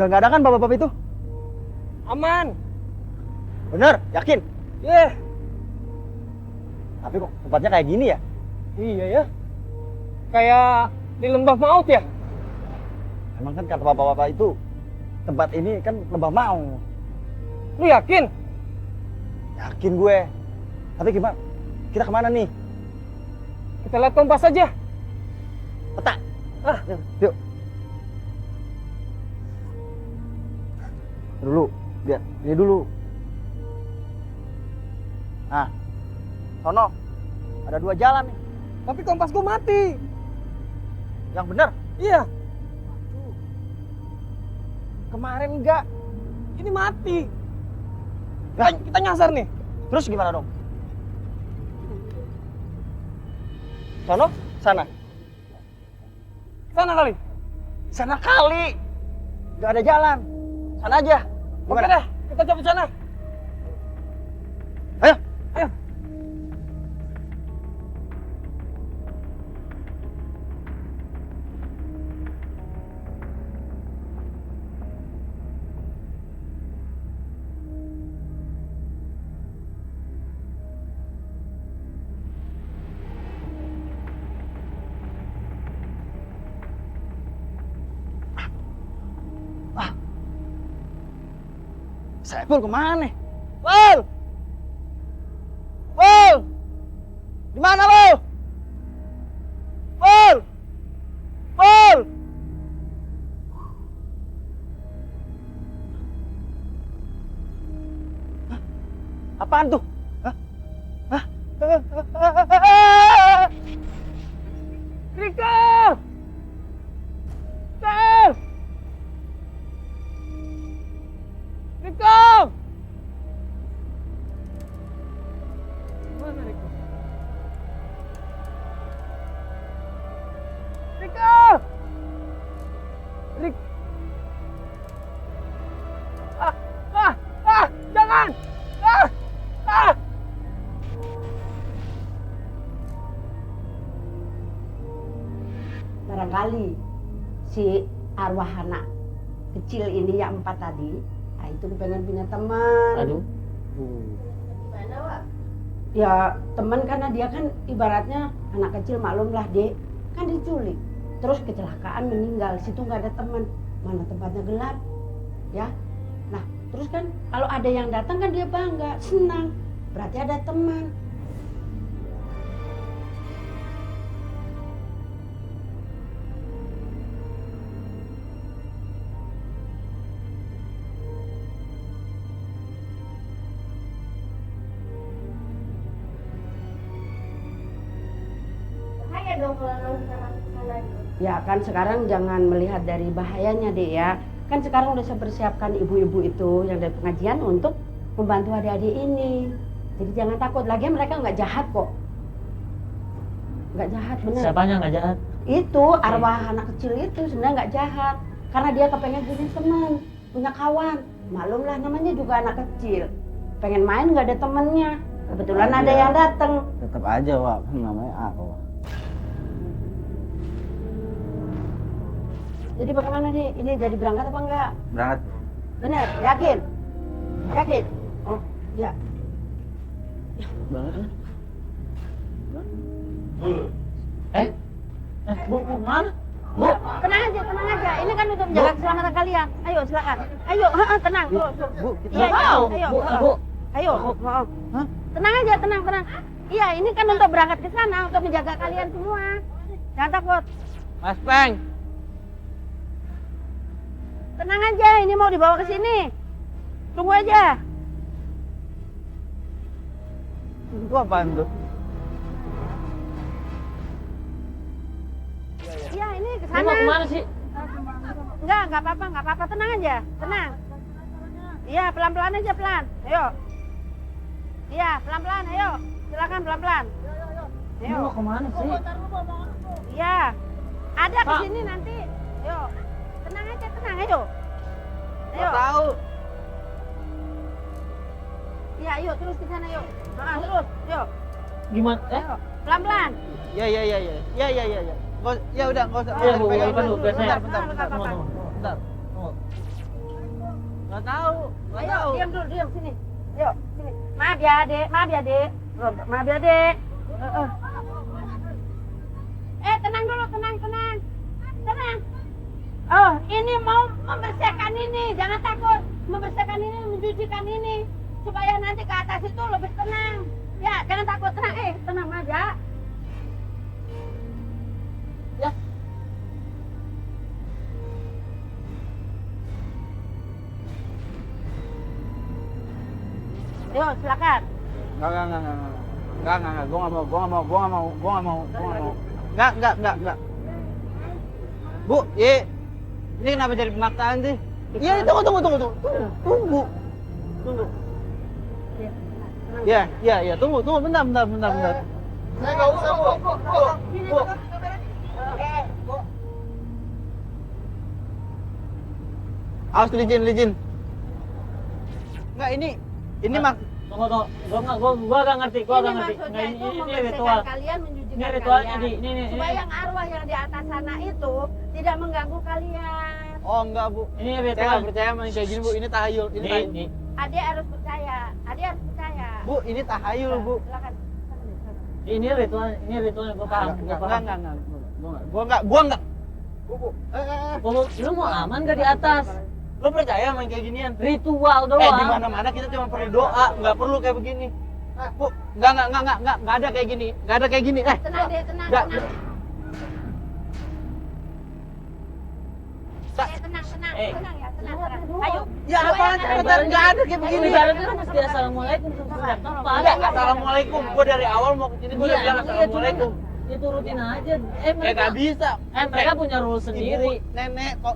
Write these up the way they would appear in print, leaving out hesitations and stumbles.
Udah nggak ada kan bapak-bapak itu? Aman. Bener? Yakin? Yeah. Tapi kok tempatnya kayak gini ya? Iya ya. Kayak di lembah maut ya. Emang kan kata bapak-bapak itu tempat ini kan lembah maut. Lu yakin? Yakin gue. Tapi gimana? Kita kemana nih? Kita lihat kompas aja. Peta. Ah, Yuk. Dulu, biar ini dulu. Nah, sono ada 2 jalan nih. tapi kompas gua mati. Yang bener. Iya, Kemarin enggak. ini mati. Lah, Kita nyasar nih. terus gimana dong? Sono, sana. Sana kali. Sana kali. Gak ada jalan. Sana aja. Oke Gimana? deh, kita coba sana. Ayo. Ayo. Saiful kemana? Pul! Pul! Di mana, Pul? Pul! Pul! Hah? Apaan tuh? Hah? Hah? Riko! Sel! Riko! Mana Riko? Riko! Rik. Jangan! Ah! Barangkali si arwah anak kecil ini yang 4 tadi, nah itu pengen punya teman. Aduh. Gimana, Wak? Ya teman karena dia kan ibaratnya anak kecil, maklum lah Dek, kan diculik, terus kecelakaan meninggal, situ nggak ada teman, mana tempatnya gelap, ya. Nah terus kan kalau ada yang datang kan dia bangga, senang, berarti ada teman. Ya kan sekarang jangan melihat dari bahayanya Dek ya. Kan sekarang udah saya persiapkan ibu-ibu itu yang dari pengajian untuk membantu adik-adik ini. Jadi jangan takut, lagi mereka nggak jahat kok. Nggak jahat bener. Siapanya nggak jahat? Itu arwah anak kecil itu sebenarnya nggak jahat. Karena dia kepengen punya teman, punya kawan. Maklum lah namanya juga anak kecil. Pengen main nggak ada temennya. Kebetulan ada yang datang. Tetap aja, Wak. Kan namanya arwah. Jadi bagaimana nih? Ini jadi berangkat apa enggak? Berangkat. Bener, yakin? Yakin? Oh, ya. Banget. Bu, mana? Bu, tenang aja. Ini kan untuk menjaga keselamatan kalian. Ayo, silakan. Ayo, tenang. Bu, kita Iya, tahu. ayo. Bu. Ayo. Hah? Tenang aja, tenang. Iya, ini kan untuk berangkat ke sana untuk menjaga kalian semua. Jangan takut. Mas Peng. Tenang aja, ini mau dibawa ke sini. Tunggu aja. Itu apaan tuh? Iya, ini ke Ini mau sana. kemana sih? Enggak apa-apa. Tenang aja, tenang. Iya, pelan-pelan aja, pelan. Ayo. Iya, pelan-pelan, ayo. Silakan pelan-pelan. Ini mau kemana sih? Iya. Ada ke Pak. sini nanti. Ayo. Tenang aja, ayo. Ayo. Tahu. Iya, ayo terus ke sana, yuk. Terus, yuk. Gimana? Ayo. Pelan-pelan. Ya. Ya udah, nggak usah. Iya, Bu, Pegang apa dulu? dulu. Biar saya. Bentar. Bentar. Bentar. Tunggu. Nggak tahu. Nggak Ayo, tahu. diam dulu, diam sini. Ayo, sini. Maaf ya, Dek. Maaf ya, Dek. Maaf ya, Dek. Tenang dulu, tenang. Tenang. Oh, ini mau membersihkan ini. Jangan takut. Membersihkan ini, mencucikan ini. Supaya nanti ke atas itu lebih tenang. Ya, jangan takut. Tenang, tenang Maaf ya. Ya. Yo, silakan. Enggak. Gua nggak mau. Enggak. Bu, ini kenapa jadi pemaksaan sih? Iya, tunggu. Tunggu. Iya, tunggu, bentar. Saya nggak usah, Bu. Awas licin. Enggak, ini mak. Tunggu. Gua gak ngerti. Maksudnya itu Ini membersihkan ritual. kalian, mencucikan Ini ritual, kalian. ini. Supaya yang arwah yang di atas sana itu tidak mengganggu kalian. Oh, enggak, Bu. Ini Saya ritual. nggak percaya sama yang kayak gini, Bu. Ini tahayul. Nih. Adik harus percaya. Bu, ini tahayul, Bu. Silakan. Ini ritual gua paham. Gua enggak. Lu mau aman gak di atas? Lu percaya sama yang kayak ginian? Ritual doang. Di mana-mana kita cuma perlu doa, nggak perlu kayak begini. Bu, nggak ada kayak gini. Nggak ada kayak gini. Tenang deh, tenang. Nggak. Tenang ya, tenang. Ayo. Ya apaan cepetan, nggak ada kayak begini. Ibaratnya kan mesti assalamualaikum setiap tempat. Ada assalamualaikum. Gua dari awal mau kesini gua udah bilang assalamualaikum. Ya turutin aja. Nggak bisa. Mereka punya rule sendiri. Ibu, nenek kok.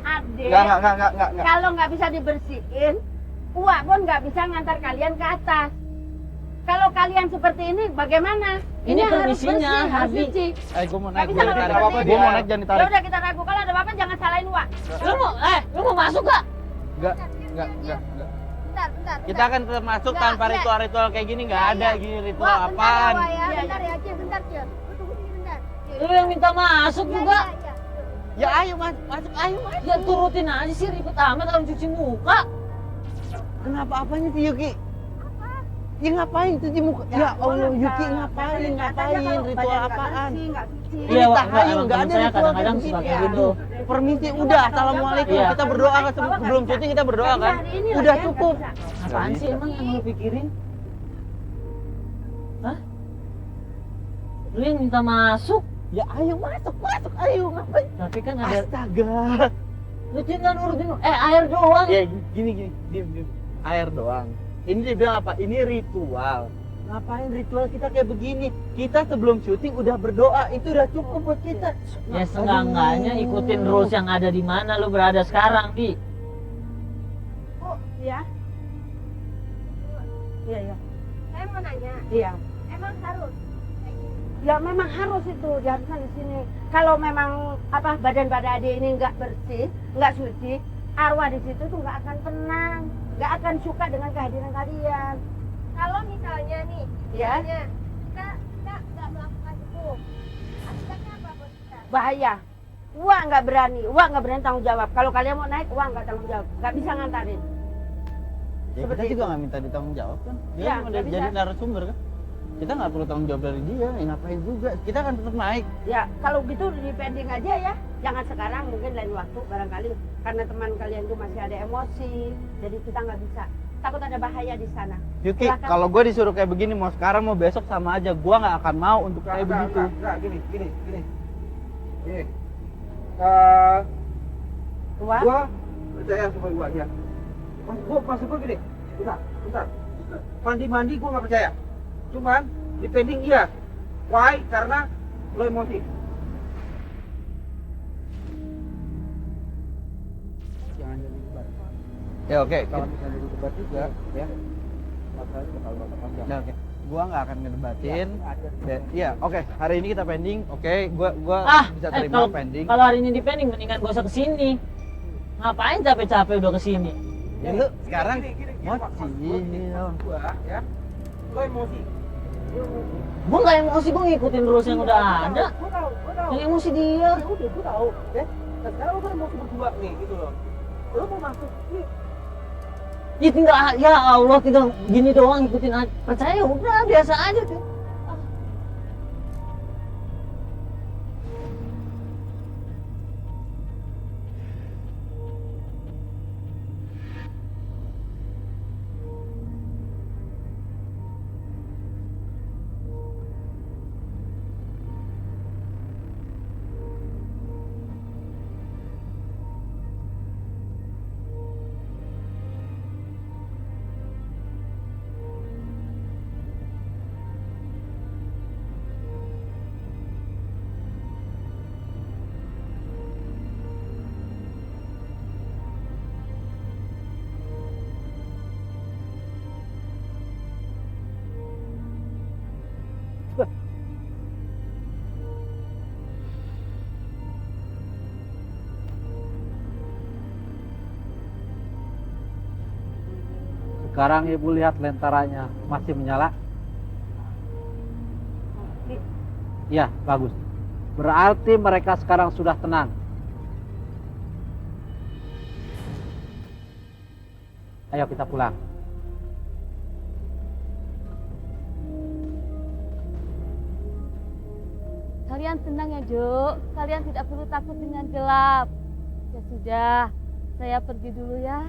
Adik. Nggak. Kalau nggak bisa dibersihin, Uak pun nggak bisa ngantar kalian ke atas. Kalau kalian seperti ini, bagaimana? Ini harus permisinya, bersih, harus Habib. suci. Gua mau Nggak naik. bisa Gua nggak mau seperti naik. Gua mau ini. naik jangan Ya ditarik. udah kita ragu. Kalau ada apa-apa jangan salahin Uak. Lu mau masuk gak? Nggak. Bentar. Kita akan tetap masuk Nggak, tanpa nggak. ritual-ritual kayak gini, nggak Iya, ada iya. gini ritual Wah, apaan. Bentar ya, Cil. Bentar, Cil. Lu tunggu sini bentar. Lu yang minta masuk juga. Ya ayo masuk, ayo masuk. Ya turutin aja sih, ribet amat kalau cuci muka. Kenapa apanya sih Yuki? Ya ngapain cuci muka? Ya Allah Yuki ngapain ritual apaan? Iya, Ini Wak, tahayul, emang nggak ada temen saya ritual kadang-kadang kayak suka begini. kayak gitu. Permisi udah, assalamualaikum. Iya. Kita berdoa kan sebelum syuting kita berdoa kan? Udah cukup. Apaan sih emang yang lu pikirin? Hah? Lu yang minta masuk? Ya ayo masuk, ayo ngapain? Tapi kan ada... Astaga. Lu tinggal nurutin... air doang. Ya gini, diem. Air doang. Ini dia bilang apa? Ini ritual. Ngapain ritual kita kayak begini? Kita sebelum syuting udah berdoa, itu udah cukup buat kita. Ya seenggak-enggaknya ikutin rules yang ada di mana lu berada sekarang, Di. Oh, iya. Iya. Saya mau nanya, Iya. emang harus? Ya memang harus itu diharuskan di sini. Kalau memang badan adik ini nggak bersih, nggak suci, arwah di situ tuh nggak akan tenang, nggak akan suka dengan kehadiran kalian. Kalau misalnya nih, Ya. kita nggak melakukan itu, akibatnya apa buat kita? Bahaya. Uang nggak berani tanggung jawab. Kalau kalian mau naik, uang nggak tanggung jawab, nggak bisa ngantarin. Ya, Seperti kita juga itu. nggak minta ditanggung jawab kan? Dia Ya, cuma nggak bisa. jadi narasumber kan? Kita nggak perlu tanggung jawab dari dia, ya ngapain juga? Kita kan tetap naik. Ya kalau gitu di pending aja ya. Jangan sekarang, mungkin lain waktu barangkali karena teman kalian itu masih ada emosi, jadi kita nggak bisa. Takut ada bahaya di sana. Yuki, Silakan. kalau gue disuruh kayak begini, mau sekarang mau besok sama aja. Gue nggak akan mau untuk kayak begitu. Gini. Tua, Gua percaya sama gua ya. Maksud gua gini. Bentar. Mandi gua nggak percaya. Cuman depending iya. Why? Karena lo emosi. Jangan jadi debat. Ya oke. Kalau misalnya jadi debat juga, ya. Masalahnya bakal panjang. Ya oke. Gua nggak akan ngedebatin. Ada. Iya, oke. Hari ini kita pending. Oke, gua bisa terima kalau pending. kalau hari ini di pending mendingan gak usah kesini. Ngapain capek-capek udah kesini? Ya lu sekarang Gini, mochi. gua ya. Lo emosi. Gua nggak emosi, gua ngikutin rules yang udah ada. Gua tahu. Yang emosi dia. Ya udah, gua tahu. Ya. Nah, sekarang lo kan emosi berdua nih, gitu loh. Lu mau masuk? Nih. Ya tinggal, ya Allah, tinggal gini doang ikutin aja. Percaya udah biasa aja tuh. Sekarang ibu lihat lentaranya masih menyala. Ya, bagus. Berarti mereka sekarang sudah tenang. Ayo kita pulang. Kalian tenang ya, Jo. Kalian tidak perlu takut dengan gelap. Ya sudah, saya pergi dulu ya.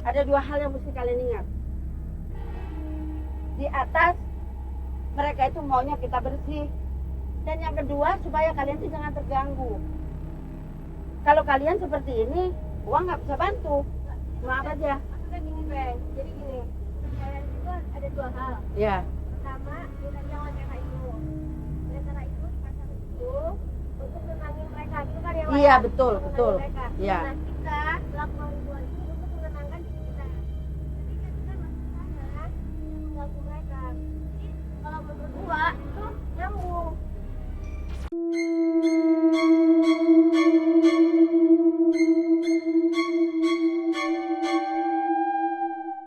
Ada dua hal yang mesti kalian ingat. Di atas, mereka itu maunya kita bersih. Dan yang kedua, supaya kalian itu jangan terganggu. Kalau kalian seperti ini, uang nggak bisa bantu. Maaf aja. Maksudnya gini, Bang. Jadi gini, percayaan itu ada dua hal. Ya. Pertama, kita jangan lentera itu. Lentera itu dipasang itu untuk menenangin mereka. Itu kan yang Iya, betul, betul. Mereka. Iya. Nah, kita melakukan ritual itu untuk menenangkan diri kita. Ketika kita masuk ke sana, kita mengganggu mereka. Jadi, kalau menurut